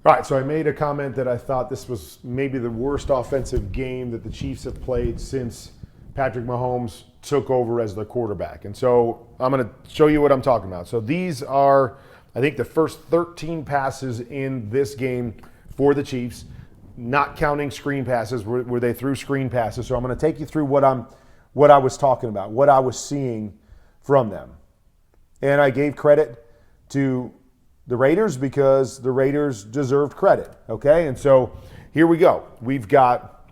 All right, so I made a comment that I thought this was maybe the worst offensive game that the Chiefs have played since Patrick Mahomes took over as the quarterback. And so I'm going to show you what I'm talking about. So these are, I think, the first 13 passes in this game for the Chiefs, not counting screen passes where they threw screen passes. So I'm going to take you through what I was talking about, what I was seeing from them. And I gave credit to the Raiders because the Raiders deserved credit, okay? And so here we go. We've got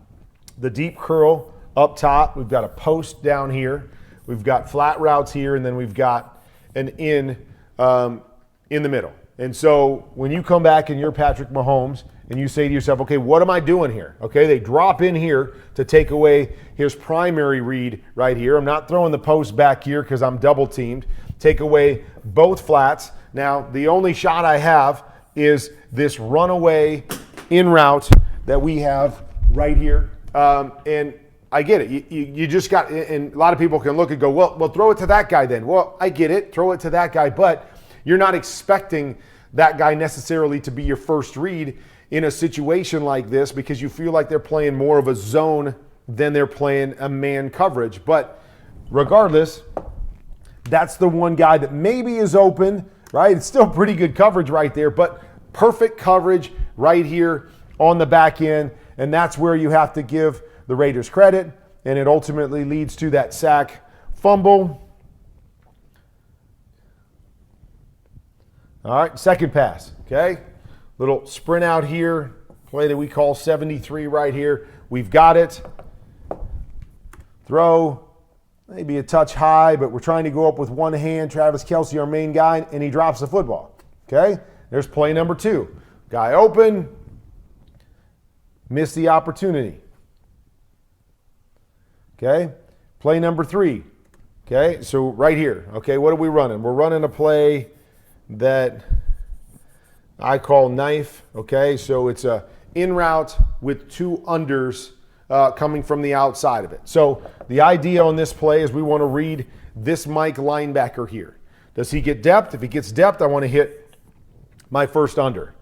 the deep curl up top. We've got a post down here. We've got flat routes here, and then we've got an in the middle. And so when you come back and you're Patrick Mahomes and you say to yourself, okay, what am I doing here? Okay, they drop in here to take away his primary read right here. I'm not throwing the post back here because I'm double teamed. Take away both flats. Now, the only shot I have is this runaway in route that we have right here. And I get it. You just got, and a lot of people can look and go, well, throw it to that guy then. Well, I get it. Throw it to that guy, but you're not expecting that guy necessarily to be your first read in a situation like this because you feel like they're playing more of a zone than they're playing a man coverage. But regardless, that's the one guy that maybe is open, right? It's still pretty good coverage right there, but perfect coverage right here on the back end. And that's where you have to give the Raiders credit. And it ultimately leads to that sack fumble. All right, second pass, okay? Little sprint out here, play that we call 73 right here. We've got it. Throw. Maybe a touch high, but we're trying to go up with one hand. Travis Kelce, our main guy, and he drops the football. Okay? There's play number 2. Guy open. Missed the opportunity. Okay? Play number 3. Okay? So right here. Okay, what are we running? We're running a play that I call knife. Okay? So it's a in route with 2 unders coming from the outside of it. So the idea on this play is we want to read this Mike linebacker here. Does he get depth? If he gets depth, I want to hit my first under.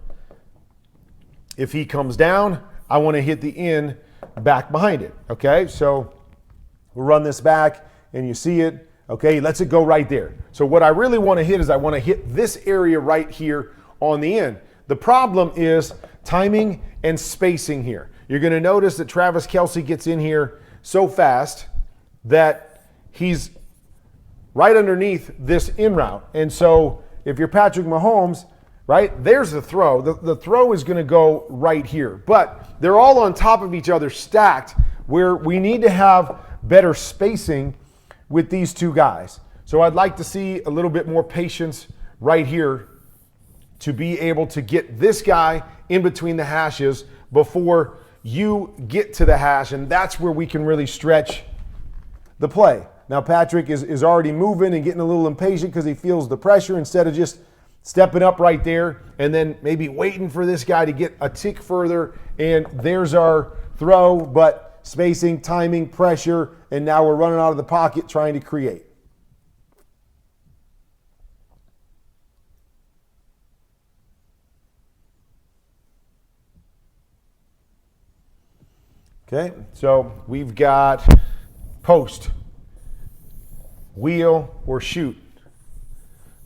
If he comes down, I want to hit the in back behind it. Okay, so we'll run this back and you see it. Okay, he lets it go right there. So what I really want to hit is I want to hit this area right here on the end. The problem is timing and spacing here. You're going to notice that Travis Kelce gets in here so fast that he's right underneath this in route. And so if you're Patrick Mahomes, right, there's the throw. The throw is going to go right here. But they're all on top of each other stacked where we need to have better spacing with these 2 guys. So I'd like to see a little bit more patience right here to be able to get this guy in between the hashes before you get to the hash, and that's where we can really stretch the play. Now, Patrick is already moving and getting a little impatient because he feels the pressure instead of just stepping up right there and then maybe waiting for this guy to get a tick further, and there's our throw, but spacing, timing, pressure, and now we're running out of the pocket trying to create. Okay, so we've got post, wheel, or shoot.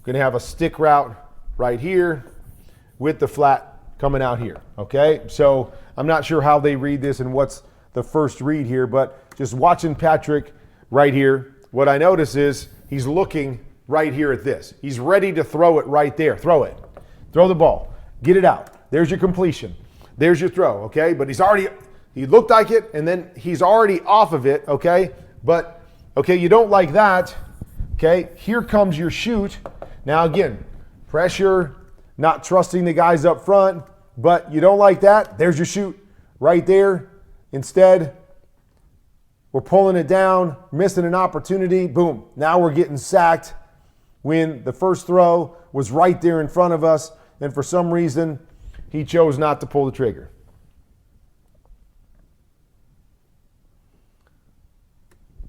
Going to have a stick route right here with the flat coming out here. Okay, so I'm not sure how they read this and what's the first read here, but just watching Patrick right here, what I notice is he's looking right here at this. He's ready to throw it right there. Throw it. Throw the ball. Get it out. There's your completion. There's your throw, okay? But he looked like it, and then he's already off of it, okay? But, okay, you don't like that, okay? Here comes your shoot. Now, again, pressure, not trusting the guys up front, but you don't like that. There's your shoot right there. Instead, we're pulling it down, missing an opportunity. Boom. Now we're getting sacked when the first throw was right there in front of us, and for some reason, he chose not to pull the trigger.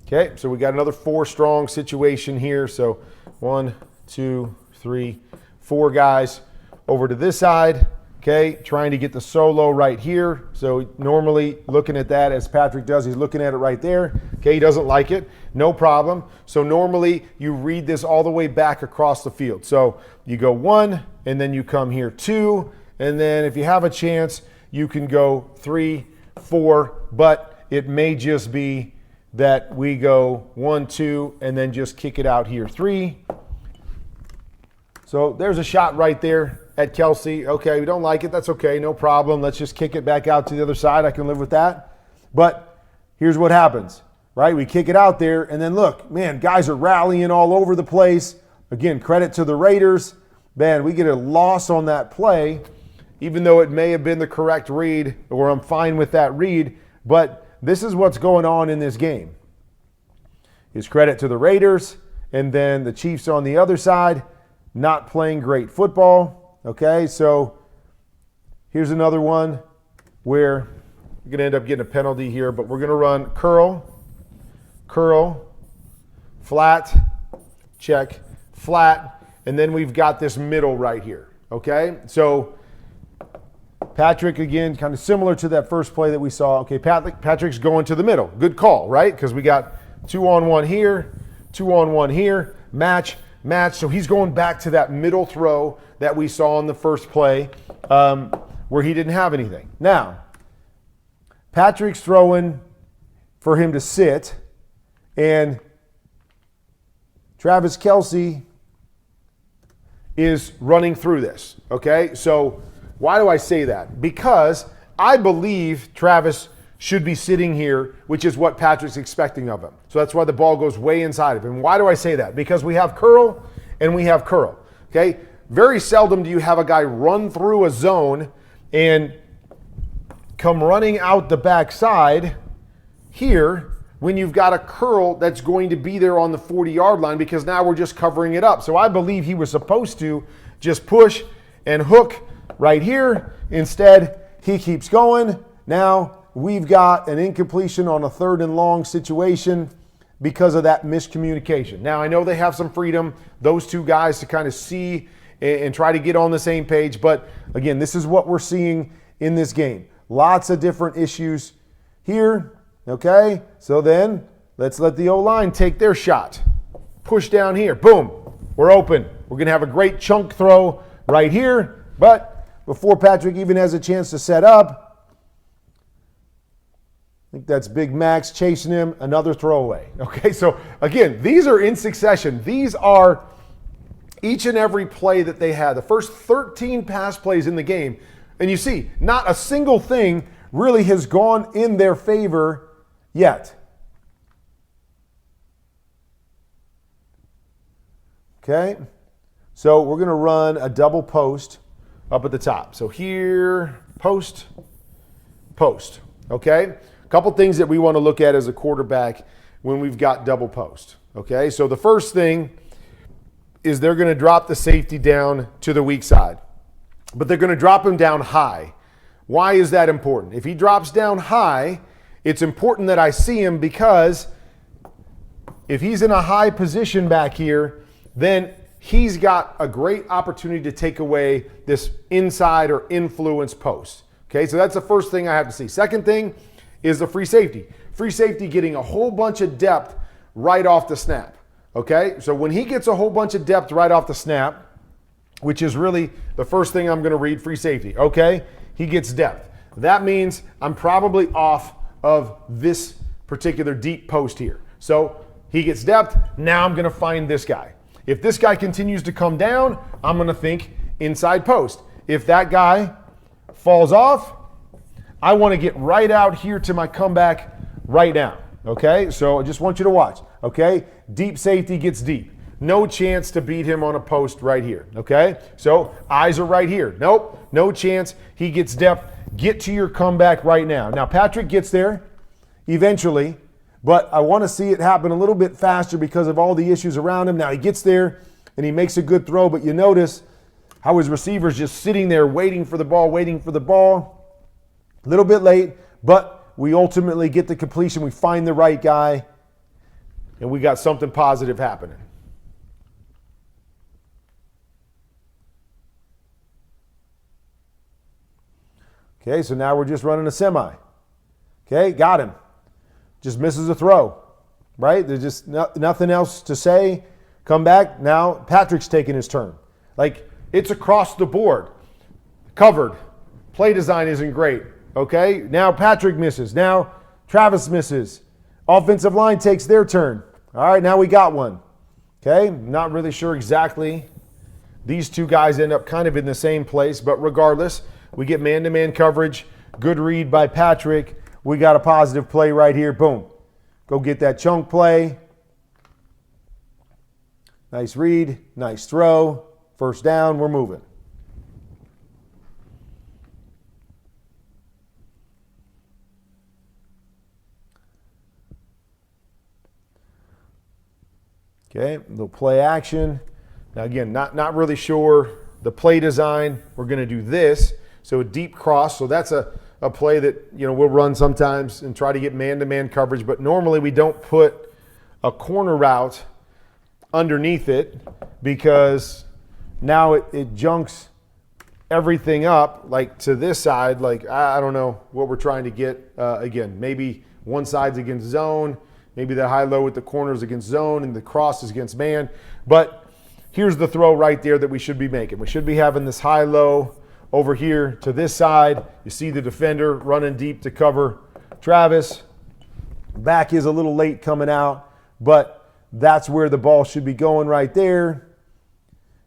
Okay, so we got another 4-strong situation here. So 1, 2, 3, 4 guys over to this side. Okay, trying to get the solo right here. So normally looking at that as Patrick does, he's looking at it right there. Okay, he doesn't like it, no problem. So normally you read this all the way back across the field. So you go 1, and then you come here 2, and then if you have a chance, you can go 3, 4, but it may just be that we go 1, 2, and then just kick it out here 3. So there's a shot right there at Kelsey. Okay, we don't like it. That's okay. No problem. Let's just kick it back out to the other side. I can live with that. But here's what happens, right? We kick it out there, and then look, man, guys are rallying all over the place. Again, credit to the Raiders. Man, we get a loss on that play, even though it may have been the correct read, or I'm fine with that read. But this is what's going on in this game. Is credit to the Raiders, and then the Chiefs on the other side, not playing great football. Okay, so here's another one where we're going to end up getting a penalty here, but we're going to run curl, flat, check, flat, and then we've got this middle right here. Okay, so Patrick, again, kind of similar to that first play that we saw. Okay, Patrick's going to the middle. Good call, right? Because we got 2-on-1 here, 2-on-1 here, match. So he's going back to that middle throw that we saw in the first play where he didn't have anything. Now, Patrick's throwing for him to sit, and Travis Kelce is running through this, okay? So why do I say that? Because I believe Travis should be sitting here, which is what Patrick's expecting of him. So that's why the ball goes way inside of him. Why do I say that? Because we have curl and we have curl, okay? Very seldom do you have a guy run through a zone and come running out the backside here when you've got a curl that's going to be there on the 40-yard line, because now we're just covering it up. So I believe he was supposed to just push and hook right here. Instead, he keeps going. Now we've got an incompletion on a 3rd and long situation because of that miscommunication. Now, I know they have some freedom, those two guys, to kind of see and try to get on the same page. But again, this is what we're seeing in this game. Lots of different issues here, okay? So then let's let the O-line take their shot. Push down here. Boom. We're open. We're going to have a great chunk throw right here. But before Patrick even has a chance to set up, I think that's Big Max chasing him, another throwaway. Okay, so again, these are in succession. These are each and every play that they had. The first 13 pass plays in the game. And you see, not a single thing really has gone in their favor yet. Okay, so we're going to run a double post up at the top. So here, post, okay? A couple things that we want to look at as a quarterback when we've got double post, okay? So the first thing is they're going to drop the safety down to the weak side, but they're going to drop him down high. Why is that important? If he drops down high, it's important that I see him, because if he's in a high position back here, then he's got a great opportunity to take away this inside or influence post. Okay, so that's the first thing I have to see. Second thing is the free safety. Free safety getting a whole bunch of depth right off the snap. Okay, so when he gets a whole bunch of depth right off the snap, which is really the first thing I'm going to read, free safety. Okay, he gets depth. That means I'm probably off of this particular deep post here. So he gets depth. Now I'm going to find this guy. If this guy continues to come down, I'm going to think inside post. If that guy falls off, I want to get right out here to my comeback right now. Okay, so I just want you to watch. Okay, deep safety gets deep. No chance to beat him on a post right here. Okay, so eyes are right here. Nope, no chance. He gets depth. Get to your comeback right now. Now, Patrick gets there eventually, but I want to see it happen a little bit faster because of all the issues around him. Now, he gets there and he makes a good throw, but you notice how his receiver's just sitting there waiting for the ball. A little bit late, but we ultimately get the completion. We find the right guy, and we got something positive happening. Okay, so now we're just running a semi. Okay, got him. Just misses a throw, right? There's just nothing else to say. Come back. Now Patrick's taking his turn. Like, it's across the board. Covered. Play design isn't great. Okay, now Patrick misses. Now Travis misses. Offensive line takes their turn. All right, now we got one. Okay, not really sure exactly. These two guys end up kind of in the same place, but regardless, we get man-to-man coverage. Good read by Patrick. We got a positive play right here. Boom. Go get that chunk play. Nice read. Nice throw. First down. We're moving. Okay, little play action. Now again, not really sure the play design. We're going to do this. So a deep cross. So that's a play that, you know, we'll run sometimes and try to get man-to-man coverage. But normally we don't put a corner route underneath it because now it junks everything up, like to this side. Like, I don't know what we're trying to get. Again, maybe one side's against zone. Maybe the high-low with the corners against zone and the cross is against man. But here's the throw right there that we should be making. We should be having this high-low over here to this side. You see the defender running deep to cover Travis. Back is a little late coming out, but that's where the ball should be going right there.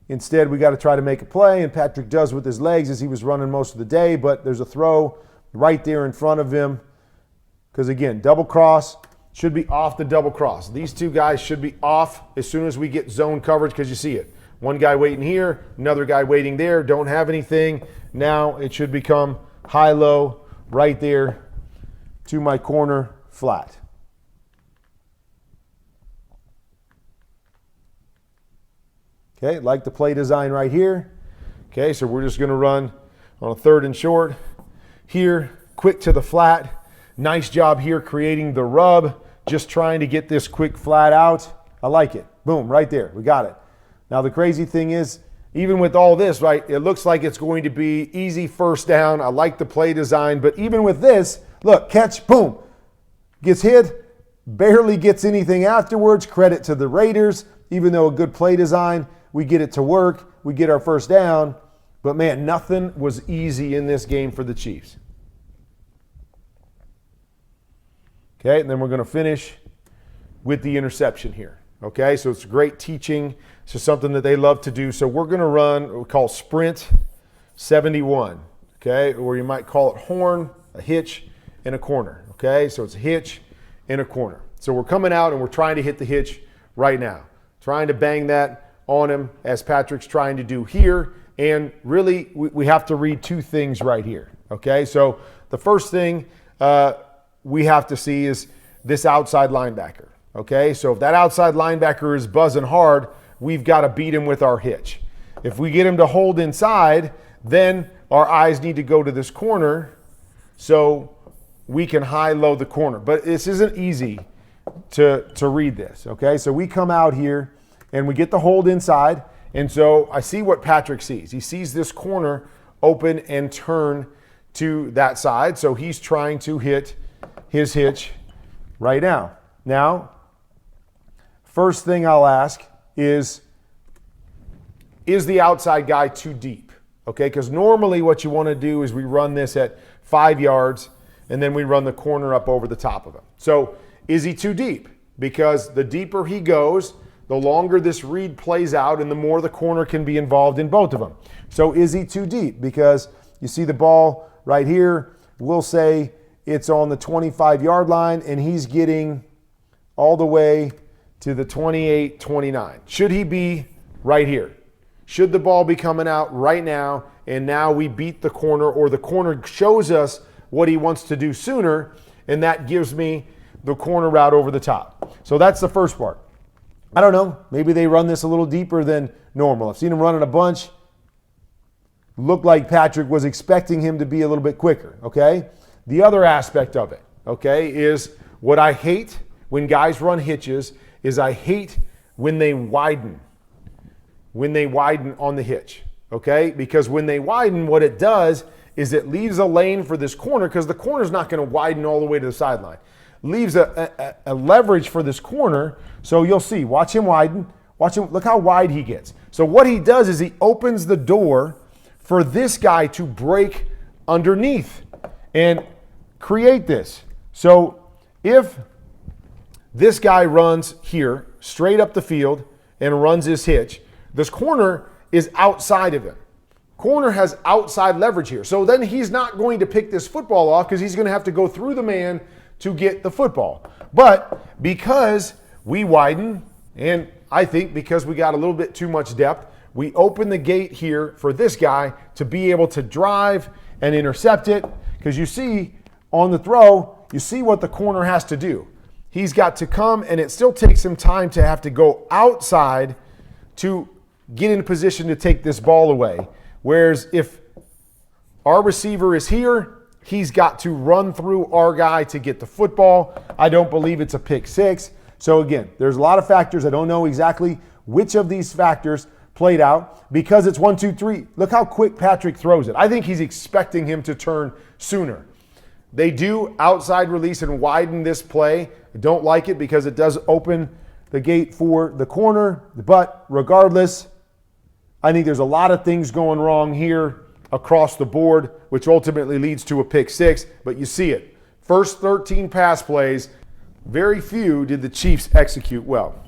Instead, we got to try to make a play, and Patrick does with his legs as he was running most of the day, but there's a throw right there in front of him because, again, double cross. Should be off the double cross. These two guys should be off as soon as we get zone coverage because you see it. One guy waiting here, another guy waiting there, don't have anything. Now it should become high-low right there to my corner flat. Okay, like the play design right here. Okay, so we're just going to run on a 3rd and short. Here, quick to the flat. Nice job here creating the rub. Just trying to get this quick flat out. I like it. Boom, right there. We got it. Now the crazy thing is, even with all this, right, it looks like it's going to be easy first down. I like the play design, but even with this, look, catch, boom. Gets hit, barely gets anything afterwards. Credit to the Raiders. Even though a good play design, we get it to work. We get our first down. But man, nothing was easy in this game for the Chiefs. Okay, and then we're going to finish with the interception here. Okay, so it's great teaching. It's just something that they love to do. So we're going to run what we call Sprint 71, okay, or you might call it horn, a hitch, and a corner. Okay, so it's a hitch and a corner. So we're coming out and we're trying to hit the hitch right now. Trying to bang that on him as Patrick's trying to do here. And really, we have to read two things right here. Okay, so the first thing we have to see is this outside linebacker. Okay, so if that outside linebacker is buzzing hard, we've got to beat him with our hitch. If we get him to hold inside, then our eyes need to go to this corner so we can high-low the corner. But this isn't easy to read this. Okay, so we come out here and we get the hold inside. And so I see what Patrick sees. He sees this corner open and turn to that side. So he's trying to hit his hitch right now. Now, first thing I'll ask is the outside guy too deep? Okay, because normally what you want to do is we run this at 5 yards and then we run the corner up over the top of him. So is he too deep? Because the deeper he goes, the longer this read plays out and the more the corner can be involved in both of them. So is he too deep? Because you see the ball right here, we'll say it's on the 25-yard line and he's getting all the way to the 28, 29. Should he be right here? Should the ball be coming out right now and now we beat the corner, or the corner shows us what he wants to do sooner and that gives me the corner route over the top? So that's the first part. I don't know. Maybe they run this a little deeper than normal. I've seen him running a bunch. Looked like Patrick was expecting him to be a little bit quicker, okay? The other aspect of it, okay, is what I hate when guys run hitches is I hate when they widen. When they widen on the hitch, okay? Because when they widen, what it does is it leaves a lane for this corner because the corner's not going to widen all the way to the sideline. Leaves a leverage for this corner. So you'll see, watch him widen. Watch him, look how wide he gets. So what he does is he opens the door for this guy to break underneath and create this. So if this guy runs here straight up the field and runs his hitch, this corner is outside of him. Corner has outside leverage here. So then he's not going to pick this football off because he's going to have to go through the man to get the football. But because we widen, and I think because we got a little bit too much depth, we open the gate here for this guy to be able to drive and intercept it. Because you see on the throw, you see what the corner has to do. He's got to come, and it still takes him time to have to go outside to get in position to take this ball away. Whereas if our receiver is here, he's got to run through our guy to get the football. I don't believe it's a pick six. So again, there's a lot of factors. I don't know exactly which of these factors played out because it's 1, 2, 3. Look how quick Patrick throws it. I think he's expecting him to turn sooner. They do outside release and widen this play. I don't like it because it does open the gate for the corner. But regardless, I think there's a lot of things going wrong here across the board, which ultimately leads to a pick six. But you see it. First 13 pass plays, very few did the Chiefs execute well.